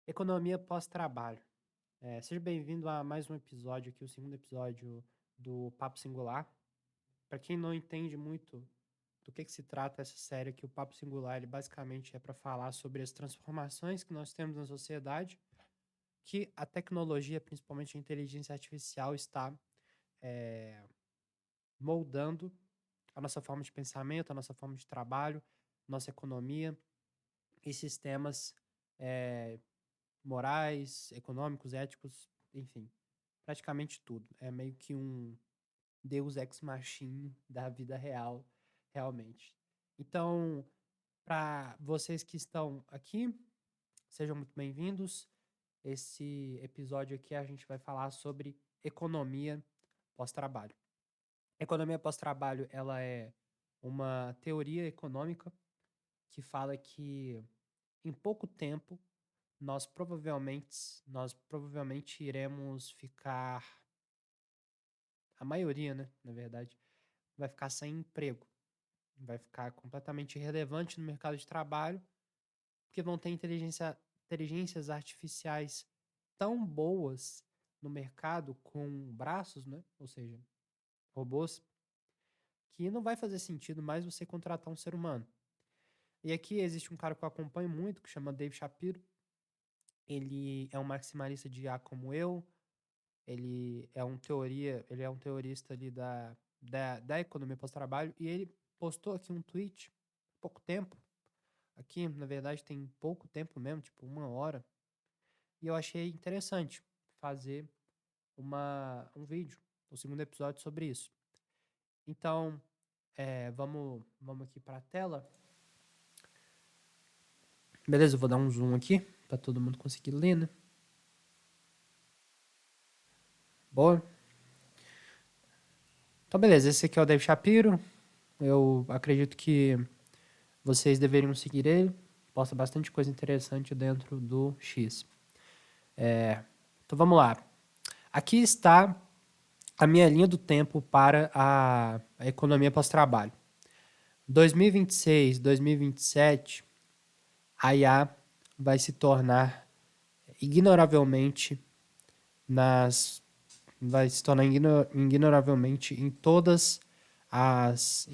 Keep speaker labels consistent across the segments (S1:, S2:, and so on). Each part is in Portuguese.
S1: Economia pós-trabalho. Seja bem-vindo a mais um episódio aqui, o segundo episódio do Papo Singular. Para quem não entende muito do que se trata essa série aqui, o Papo Singular, ele basicamente é para falar sobre as transformações que nós temos na sociedade, que a tecnologia, principalmente a inteligência artificial, está é, moldando a nossa forma de pensamento, a nossa forma de trabalho, nossa economia e sistemas é, morais, econômicos, éticos, enfim, praticamente tudo. É meio que um Deus ex machina da vida real, realmente. Então, para vocês que estão aqui, sejam muito bem-vindos. Esse episódio aqui a gente vai falar sobre economia pós-trabalho. Economia pós-trabalho, ela é uma teoria econômica que fala que em pouco tempo nós provavelmente iremos ficar, a maioria, né, na verdade, vai ficar sem emprego, vai ficar completamente irrelevante no mercado de trabalho, porque vão ter inteligências artificiais tão boas no mercado com braços, né, ou seja, robôs, que não vai fazer sentido mais você contratar um ser humano. E aqui existe um cara que eu acompanho muito, que chama Dave Shapiro. Ele é um maximalista de IA como eu. Ele é um teorista ali da economia pós-trabalho, e ele postou aqui um tweet há pouco tempo, aqui, na verdade, tem pouco tempo mesmo, tipo 1 hora, e eu achei interessante fazer um vídeo, o segundo episódio sobre isso. Então, vamos aqui para a tela. Beleza, eu vou dar um zoom aqui, para todo mundo conseguir ler, né? Boa. Então, beleza, esse aqui é o Dave Shapiro. Eu acredito que vocês deveriam seguir ele. Posta bastante coisa interessante dentro do X. Então vamos lá. Aqui está a minha linha do tempo para a economia pós-trabalho. 2026, 2027, a IA vai se tornar ignoravelmente nas vai se tornar ignoravelmente em todas as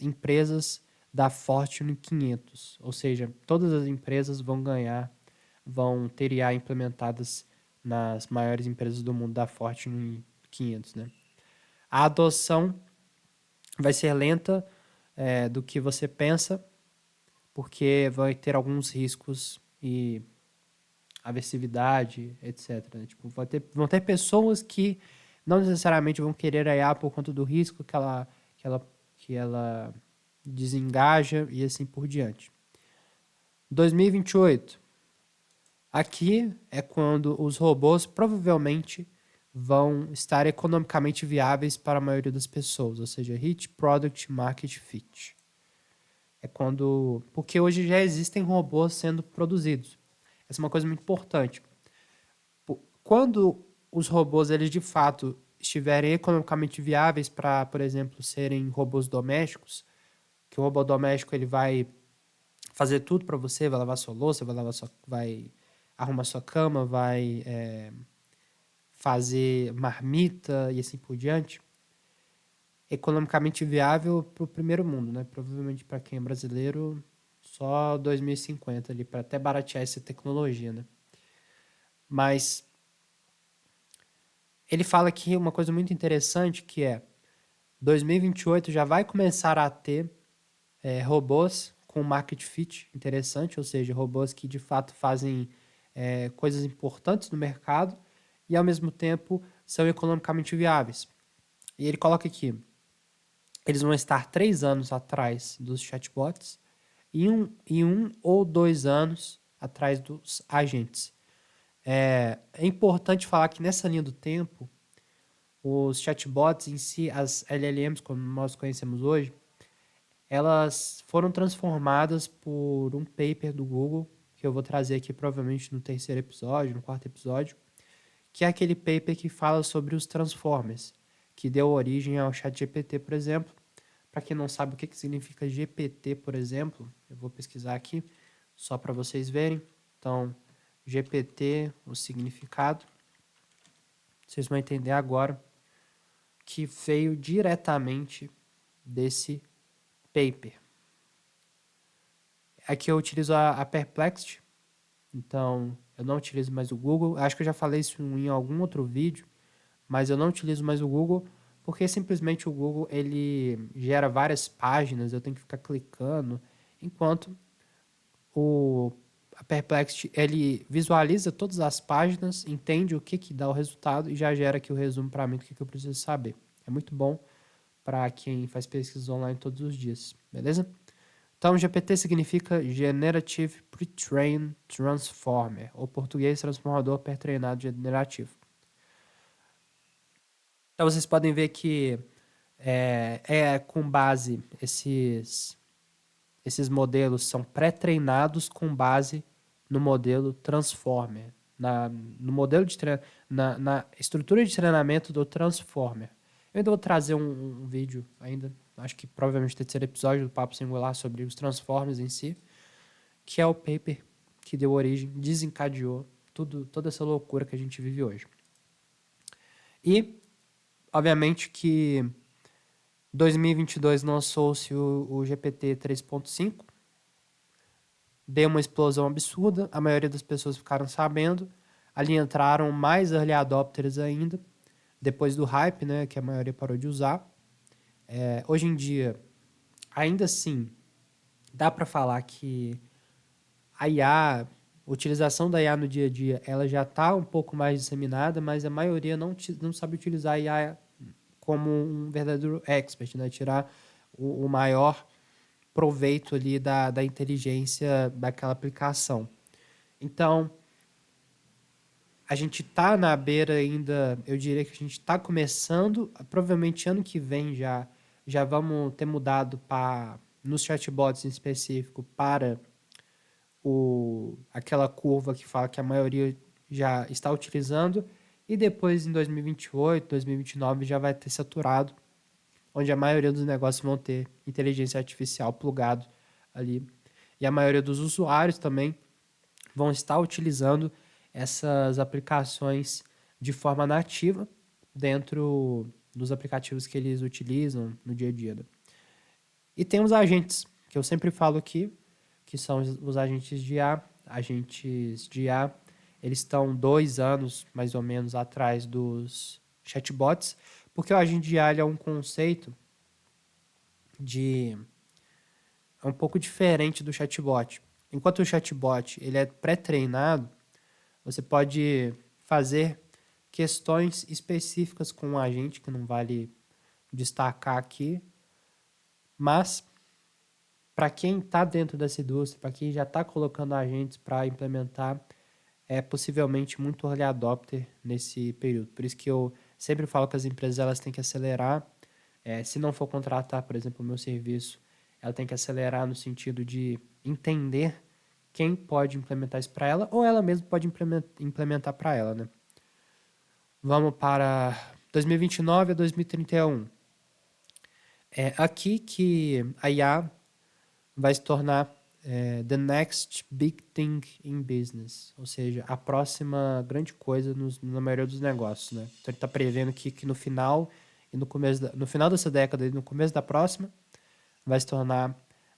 S1: empresas da Fortune 500. Ou seja, todas as empresas vão ter IA implementadas nas maiores empresas do mundo da Fortune 500, né? A adoção vai ser lenta do que você pensa, porque vai ter alguns riscos e aversividade, etc, né? Tipo, vão ter pessoas que não necessariamente vão querer a IA por conta do risco que ela, que ela desengaja e assim por diante. 2028. Aqui é quando os robôs provavelmente vão estar economicamente viáveis para a maioria das pessoas, ou seja, Hit Product Market Fit. É quando. Porque hoje já existem robôs sendo produzidos. Essa é uma coisa muito importante. Quando os robôs, eles de fato estiverem economicamente viáveis para, por exemplo, serem robôs domésticos, que o robô doméstico ele vai fazer tudo para você, vai lavar sua louça, vai arrumar sua cama, vai fazer marmita e assim por diante, economicamente viável para o primeiro mundo, né? Provavelmente para quem é brasileiro, só 2050 ali, para até baratear essa tecnologia, né? Mas ele fala aqui uma coisa muito interessante que é 2028 já vai começar a ter robôs com market fit interessante, ou seja, robôs que de fato fazem coisas importantes no mercado e ao mesmo tempo são economicamente viáveis. E ele coloca aqui, eles vão estar 3 anos atrás dos chatbots e um ou 2 anos atrás dos agentes. É importante falar que nessa linha do tempo, os chatbots em si, as LLMs, como nós conhecemos hoje, elas foram transformadas por um paper do Google, que eu vou trazer aqui provavelmente no terceiro episódio, no quarto episódio, que é aquele paper que fala sobre os Transformers, que deu origem ao ChatGPT, por exemplo. Para quem não sabe o que significa GPT, por exemplo, eu vou pesquisar aqui só para vocês verem. Então, GPT, o significado. Vocês vão entender agora que veio diretamente desse paper. Aqui eu utilizo a Perplexity, então eu não utilizo mais o Google. Acho que eu já falei isso em algum outro vídeo, mas eu não utilizo mais o Google porque simplesmente o Google ele gera várias páginas, eu tenho que ficar clicando, enquanto a Perplexity ele visualiza todas as páginas, entende o que dá o resultado e já gera aqui o resumo para mim do que eu preciso saber. É muito bom para quem faz pesquisa online todos os dias, beleza? Então, GPT significa Generative Pre-trained Transformer, ou português, transformador pré-treinado generativo. Então, vocês podem ver que com base, esses modelos são pré-treinados com base no modelo Transformer, no modelo de na estrutura de treinamento do Transformer. Eu ainda vou trazer um vídeo ainda, acho que provavelmente o terceiro episódio do Papo Singular sobre os Transformers em si, que é o paper que deu origem, desencadeou toda essa loucura que a gente vive hoje. E, obviamente que 2022 lançou-se o GPT 3.5, deu uma explosão absurda, a maioria das pessoas ficaram sabendo, ali entraram mais early adopters ainda, depois do hype, né, que a maioria parou de usar. Hoje em dia, ainda assim, dá para falar que a IA, a utilização da IA no dia a dia, ela já está um pouco mais disseminada, mas a maioria não sabe utilizar a IA como um verdadeiro expert, né? Tirar o maior proveito ali da inteligência daquela aplicação. Então, a gente está na beira ainda, eu diria que a gente está começando, provavelmente ano que vem já vamos ter mudado nos chatbots em específico para aquela curva que fala que a maioria já está utilizando, e depois em 2028, 2029 já vai ter saturado, onde a maioria dos negócios vão ter inteligência artificial plugado ali. E a maioria dos usuários também vão estar utilizando essas aplicações de forma nativa dentro dos aplicativos que eles utilizam no dia a dia. Né? E tem os agentes, que eu sempre falo aqui, que são os agentes de IA. Agentes de IA, eles estão 2 anos, mais ou menos, atrás dos chatbots, porque o agente de IA é um conceito é um pouco diferente do chatbot. Enquanto o chatbot ele é pré-treinado, você pode fazer questões específicas com o agente, que não vale destacar aqui, mas para quem está dentro dessa indústria, para quem já está colocando agentes para implementar, é possivelmente muito early adopter nesse período. Por isso que eu sempre falo que as empresas elas têm que acelerar. Se não for contratar, por exemplo, o meu serviço, ela tem que acelerar no sentido de entender quem pode implementar isso para ela, ou ela mesma pode implementar para ela. Né? Vamos para 2029 a 2031. É aqui que a IA vai se tornar the next big thing in business, ou seja, a próxima grande coisa na maioria dos negócios, né? Então ele está prevendo que no final e no final dessa década e no começo da próxima vai se tornar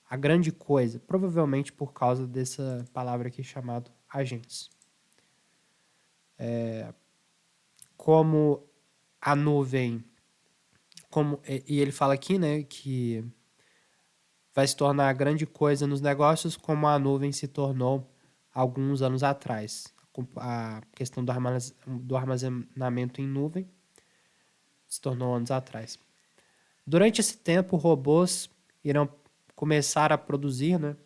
S1: a grande coisa, provavelmente por causa dessa palavra aqui chamada agentes. Como a nuvem, e ele fala aqui, né, que vai se tornar a grande coisa nos negócios como a nuvem se tornou alguns anos atrás. A questão do armazenamento em nuvem se tornou anos atrás. Durante esse tempo, robôs irão começar a produzir, né?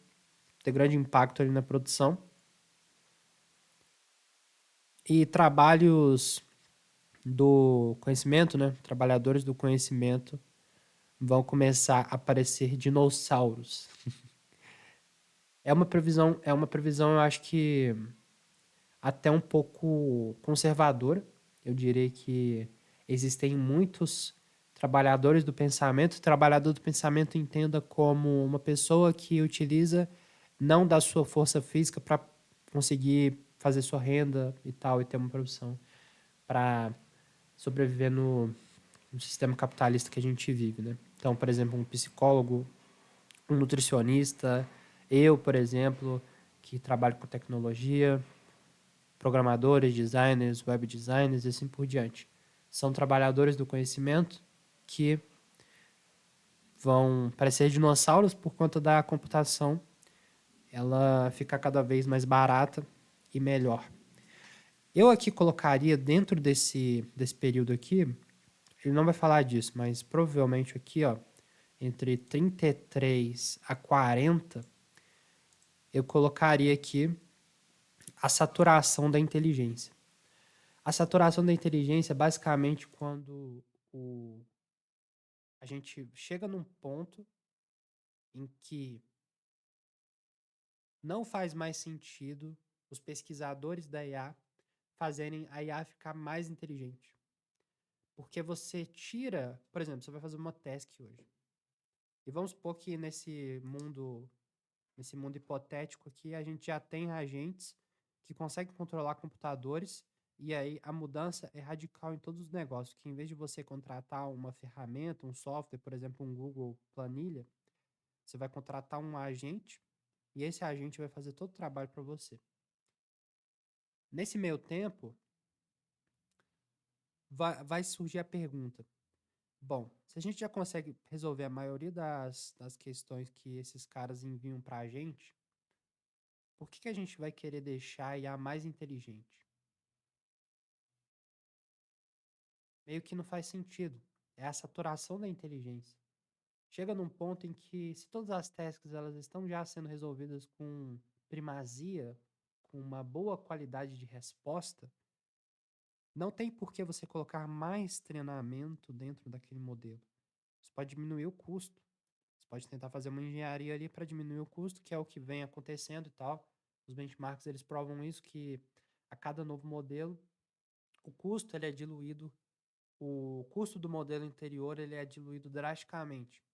S1: Ter grande impacto ali na produção. E trabalhos do conhecimento, né? Trabalhadores do conhecimento vão começar a aparecer dinossauros. É uma previsão, eu acho que até um pouco conservadora. Eu diria que existem muitos trabalhadores do pensamento. Trabalhador do pensamento entenda como uma pessoa que utiliza não da sua força física para conseguir fazer sua renda e tal, e ter uma profissão para sobreviver no sistema capitalista que a gente vive, né? Então, por exemplo, um psicólogo, um nutricionista, eu, por exemplo, que trabalho com tecnologia, programadores, designers, web designers e assim por diante. São trabalhadores do conhecimento que vão parecer dinossauros por conta da computação. Ela fica cada vez mais barata e melhor. Eu aqui colocaria dentro desse período aqui, ele não vai falar disso, mas provavelmente aqui, ó, entre 33 a 40, eu colocaria aqui a saturação da inteligência. A saturação da inteligência é basicamente quando a gente chega num ponto em que não faz mais sentido os pesquisadores da IA fazerem a IA ficar mais inteligente. Porque você tira, por exemplo, você vai fazer uma task hoje. E vamos supor que nesse mundo hipotético aqui, a gente já tem agentes que conseguem controlar computadores e aí a mudança é radical em todos os negócios, que em vez de você contratar uma ferramenta, um software, por exemplo, um Google Planilha, você vai contratar um agente e esse agente vai fazer todo o trabalho para você. Nesse meio tempo, vai surgir a pergunta: bom, se a gente já consegue resolver a maioria das questões que esses caras enviam para a gente, por que a gente vai querer deixar a IA mais inteligente? Meio que não faz sentido. É a saturação da inteligência. Chega num ponto em que, se todas as tasks elas estão já sendo resolvidas com primazia, com uma boa qualidade de resposta, não tem por que você colocar mais treinamento dentro daquele modelo. Isso pode diminuir o custo. Você pode tentar fazer uma engenharia ali para diminuir o custo, que é o que vem acontecendo e tal. Os benchmarks eles provam isso, que a cada novo modelo, o custo ele é diluído, o custo do modelo anterior ele é diluído drasticamente.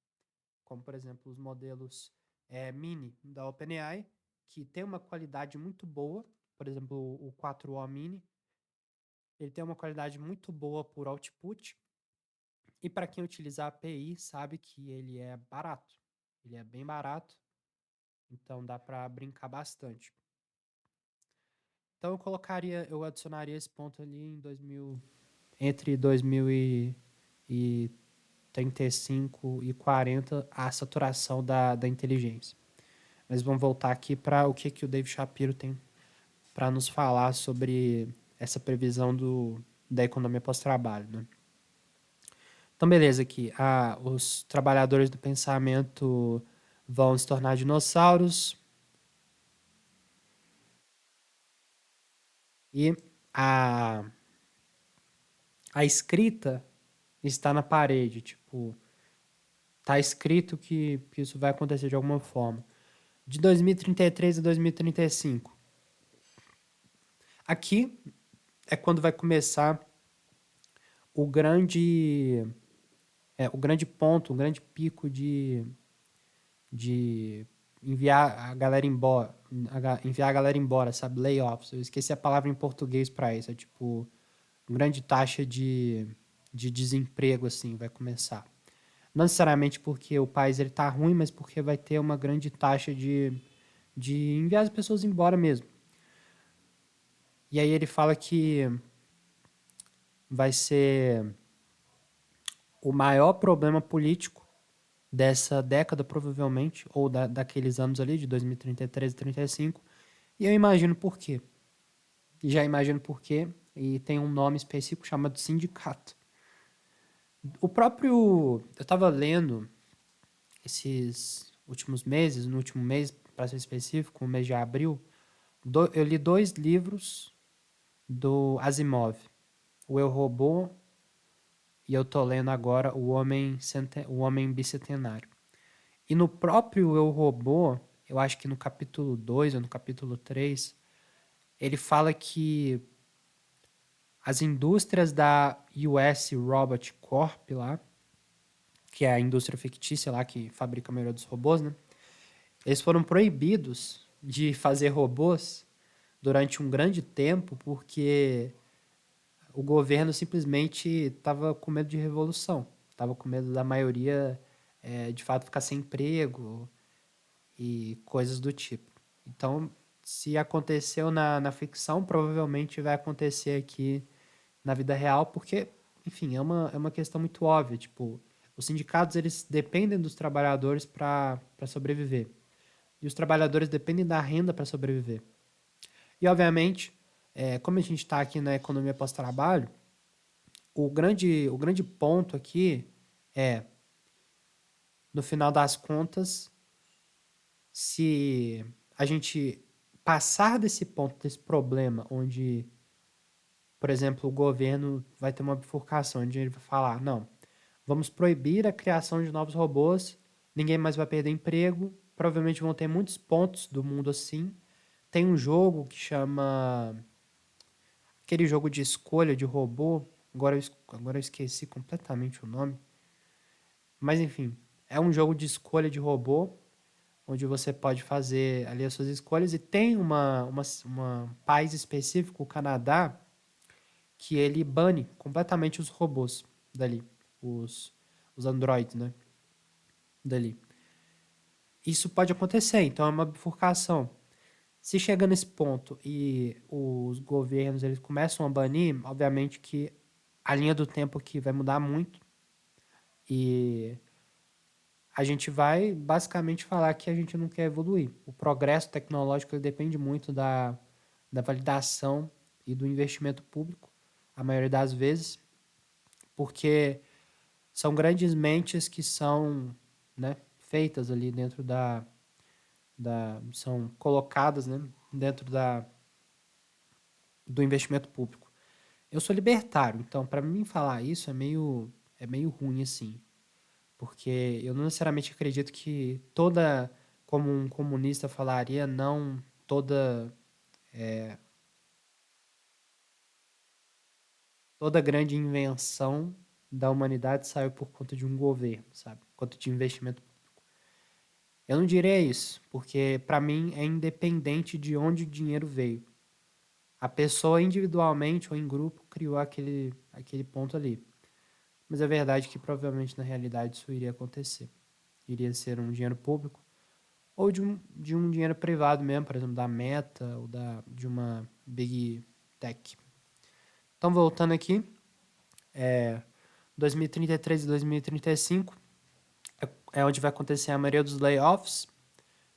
S1: Como, por exemplo, os modelos mini da OpenAI, que tem uma qualidade muito boa, por exemplo, o 4O Mini, ele tem uma qualidade muito boa por output, e para quem utilizar a API sabe que ele é barato, ele é bem barato, então dá para brincar bastante. Então eu adicionaria esse ponto ali entre 2035 e 40, a saturação da inteligência. Mas vamos voltar aqui para o que o Dave Shapiro tem para nos falar sobre essa previsão da economia pós-trabalho, né? Então, beleza, aqui. Os trabalhadores do pensamento vão se tornar dinossauros e a, a escrita está na parede, tipo, tá escrito que isso vai acontecer de alguma forma. De 2033 a 2035. Aqui é quando vai começar o grande o grande ponto, o grande pico de enviar a galera embora, enviar a galera embora, sabe? Layoffs. Eu esqueci a palavra em português para isso. É tipo, uma grande taxa de desemprego, assim, vai começar. Não necessariamente porque o país ele tá ruim, mas porque vai ter uma grande taxa de enviar as pessoas embora mesmo. E aí ele fala que vai ser o maior problema político dessa década, provavelmente, ou daqueles anos ali, de 2033 e 35, e eu imagino por quê. Já imagino por quê, e tem um nome específico chamado sindicato. O próprio... Eu estava lendo esses últimos meses, no último mês, para ser específico, no mês de abril, eu li 2 livros do Asimov. O Eu, Robô, e eu tô lendo agora o Homem Bicentenário. E no próprio Eu, Robô, eu acho que no capítulo 2 ou no capítulo 3, ele fala que as indústrias da US Robot Corp lá, que é a indústria fictícia lá que fabrica a maioria dos robôs, né? Eles foram proibidos de fazer robôs durante um grande tempo, porque o governo simplesmente estava com medo de revolução, estava com medo da maioria de fato ficar sem emprego e coisas do tipo. Então, se aconteceu na ficção, provavelmente vai acontecer aqui na vida real, porque, enfim, é uma questão muito óbvia. Tipo, os sindicatos eles dependem dos trabalhadores para sobreviver. E os trabalhadores dependem da renda para sobreviver. E, obviamente, como a gente está aqui na economia pós-trabalho, o grande ponto aqui é, no final das contas, se a gente passar desse ponto, desse problema, onde, por exemplo, o governo vai ter uma bifurcação, onde ele vai falar, não, vamos proibir a criação de novos robôs, ninguém mais vai perder emprego, provavelmente vão ter muitos pontos do mundo assim. Tem um jogo que chama aquele jogo de escolha de robô, agora eu esqueci completamente o nome, mas enfim, é um jogo de escolha de robô, onde você pode fazer ali as suas escolhas, e tem uma país específico, o Canadá, que ele bane completamente os robôs dali, os androids, né, dali. Isso pode acontecer, então é uma bifurcação. Se chega nesse ponto e os governos eles começam a banir, obviamente que a linha do tempo aqui vai mudar muito e a gente vai basicamente falar que a gente não quer evoluir. O progresso tecnológico ele depende muito da validação e do investimento público, a maioria das vezes, porque são grandes mentes que são, né, feitas ali dentro são colocadas, né, dentro do investimento público. Eu sou libertário, então para mim falar isso é meio ruim assim, porque eu não necessariamente acredito que como um comunista falaria, não toda grande invenção da humanidade saiu por conta de um governo, sabe? Por conta de investimento. Eu não diria isso, porque para mim é independente de onde o dinheiro veio. A pessoa individualmente ou em grupo criou aquele ponto ali. Mas é verdade que provavelmente na realidade isso iria acontecer. Iria ser um dinheiro público ou de um dinheiro privado mesmo, por exemplo, da Meta ou de uma Big Tech. Então, voltando aqui, 2033 e 2035 é onde vai acontecer a maioria dos layoffs,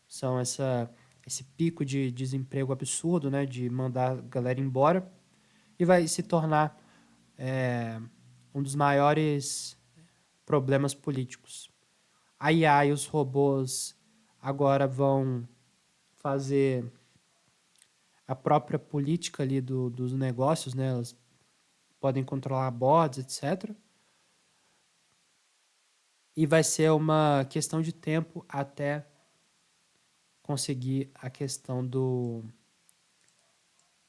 S1: são esse pico de desemprego absurdo, né, de mandar a galera embora, e vai se tornar um dos maiores problemas políticos. A IA e os robôs agora vão fazer a própria política ali dos negócios, né? Elas podem controlar bots, etc. E vai ser uma questão de tempo até conseguir a questão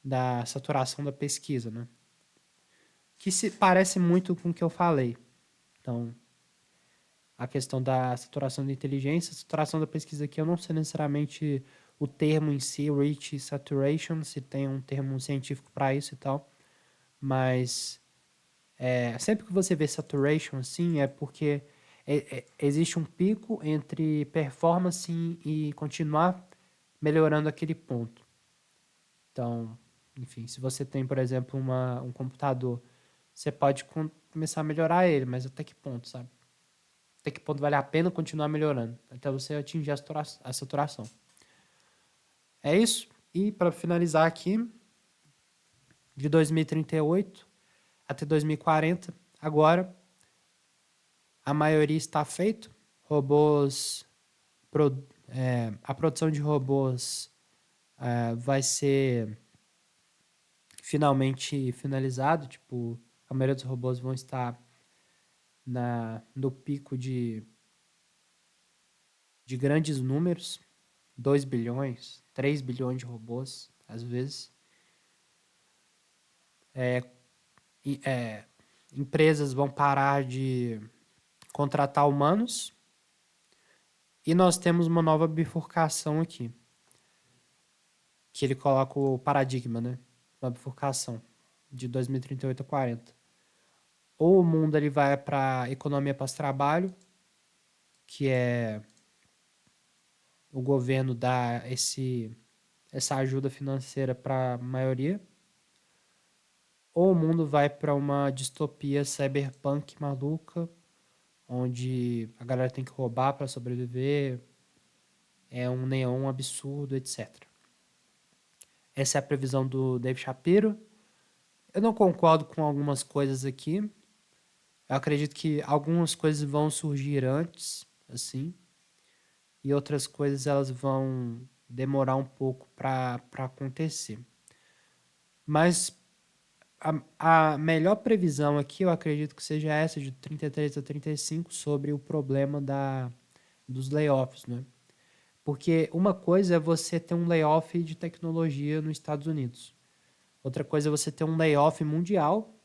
S1: da saturação da pesquisa, né? Que se parece muito com o que eu falei. Então, a questão da saturação da inteligência, a saturação da pesquisa aqui, eu não sei necessariamente o termo em si, rich saturation, se tem um termo científico para isso e tal, mas sempre que você vê saturation assim, é porque existe um pico entre performance e continuar melhorando aquele ponto. Então, enfim, se você tem, por exemplo, um computador, você pode começar a melhorar ele, mas até que ponto, sabe? Até que ponto vale a pena continuar melhorando, até você atingir a saturação. É isso. E para finalizar aqui, de 2038 até 2040, agora a maioria está feito. Robôs, a produção de robôs vai ser finalmente finalizado. Tipo, a maioria dos robôs vão estar no pico de grandes números, 2 bilhões, 3 bilhões de robôs, às vezes. E, empresas vão parar de contratar humanos e nós temos uma nova bifurcação aqui. que ele coloca o paradigma, né? Uma bifurcação de 2038 a 40. Ou o mundo ele vai para economia pós-trabalho, que é o governo dar essa ajuda financeira para a maioria, ou o mundo vai para uma distopia cyberpunk maluca, onde a galera tem que roubar para sobreviver, é um neon absurdo, etc. Essa é a previsão do Dave Shapiro. Eu não concordo com algumas coisas aqui. Eu acredito que algumas coisas vão surgir antes, assim, e outras coisas elas vão demorar um pouco para acontecer. Mas a melhor previsão aqui, eu acredito que seja essa de 33 a 35 sobre o problema dos layoffs, né? Porque uma coisa é você ter um layoff de tecnologia nos Estados Unidos. Outra coisa é você ter um layoff mundial,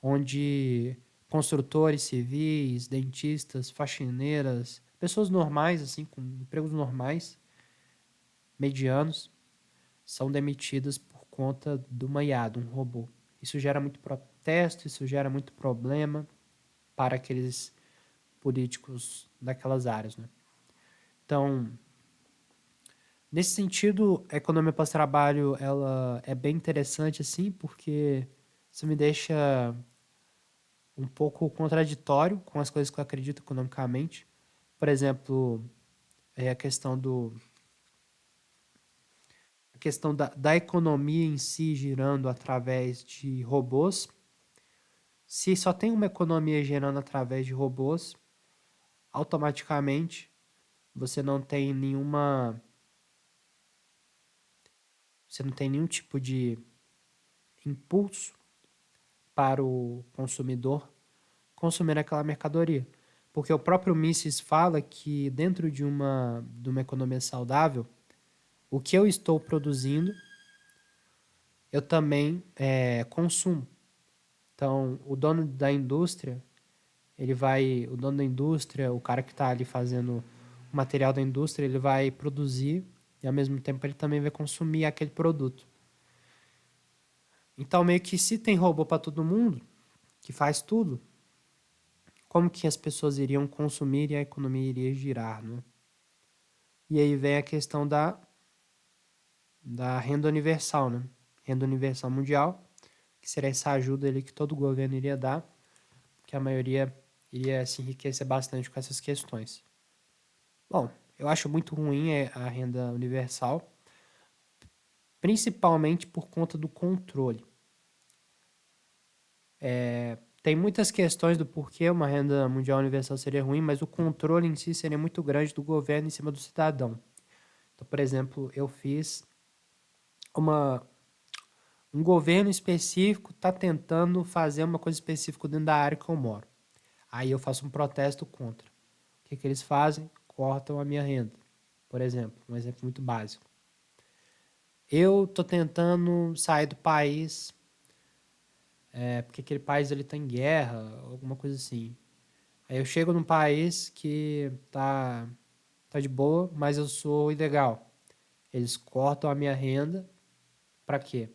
S1: onde construtores civis, dentistas, faxineiras, pessoas normais, assim, com empregos normais, medianos, são demitidas por conta de uma IA, de um robô. Isso gera muito protesto, isso gera muito problema para aqueles políticos daquelas áreas, né? Então, nesse sentido, a economia pós-trabalho, ela é bem interessante, assim, porque isso me deixa um pouco contraditório com as coisas que eu acredito economicamente. Por exemplo, a questão da economia em si girando através de robôs. Se só tem uma economia gerando através de robôs, automaticamente você não tem nenhum tipo de impulso para o consumidor consumir aquela mercadoria. Porque o próprio Mises fala que dentro de uma economia saudável, o que eu estou produzindo, eu também consumo. Então, o dono da indústria, o dono da indústria, o cara que está ali fazendo o material da indústria, ele vai produzir e ao mesmo tempo ele também vai consumir aquele produto. Então, meio que se tem robô para todo mundo, que faz tudo, como que as pessoas iriam consumir e a economia iria girar, né? E aí vem a questão da renda universal, né? Renda universal mundial, que seria essa ajuda ali que todo governo iria dar, que a maioria iria se enriquecer bastante com essas questões. Bom, eu acho muito ruim a renda universal, principalmente por conta do controle. Tem muitas questões do porquê uma renda mundial universal seria ruim, mas o controle em si seria muito grande do governo em cima do cidadão. Então, por exemplo, eu fiz um governo específico está tentando fazer uma coisa específica dentro da área que eu moro. Aí eu faço um protesto contra. O que eles fazem? Cortam a minha renda. Por exemplo, um exemplo muito básico. Eu tô tentando sair do país porque aquele país ele tá em guerra, alguma coisa assim. Aí eu chego num país que tá de boa, mas eu sou ilegal. Eles cortam a minha renda para quê?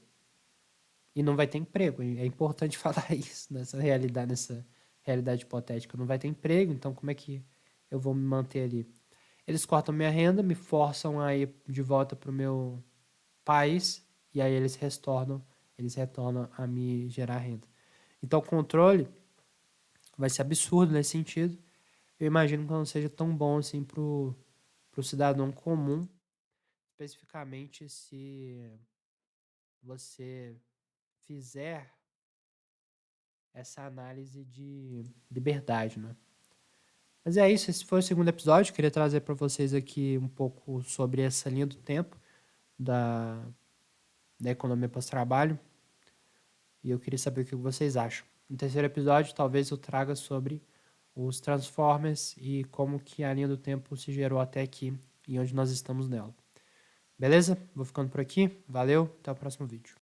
S1: E não vai ter emprego. É importante falar isso nessa realidade hipotética. Não vai ter emprego, então como é que eu vou me manter ali? Eles cortam minha renda, me forçam a ir de volta para o meu país e aí eles retornam a me gerar renda. Então o controle vai ser absurdo nesse sentido. Eu imagino que não seja tão bom assim pro cidadão comum, especificamente se você fizer essa análise de liberdade, né? Mas é isso, esse foi o segundo episódio. Queria trazer para vocês aqui um pouco sobre essa linha do tempo da, da economia pós-trabalho. E eu queria saber o que vocês acham. No terceiro episódio, talvez eu traga sobre os Transformers e como que a linha do tempo se gerou até aqui e onde nós estamos nela. Beleza? Vou ficando por aqui. Valeu, até o próximo vídeo.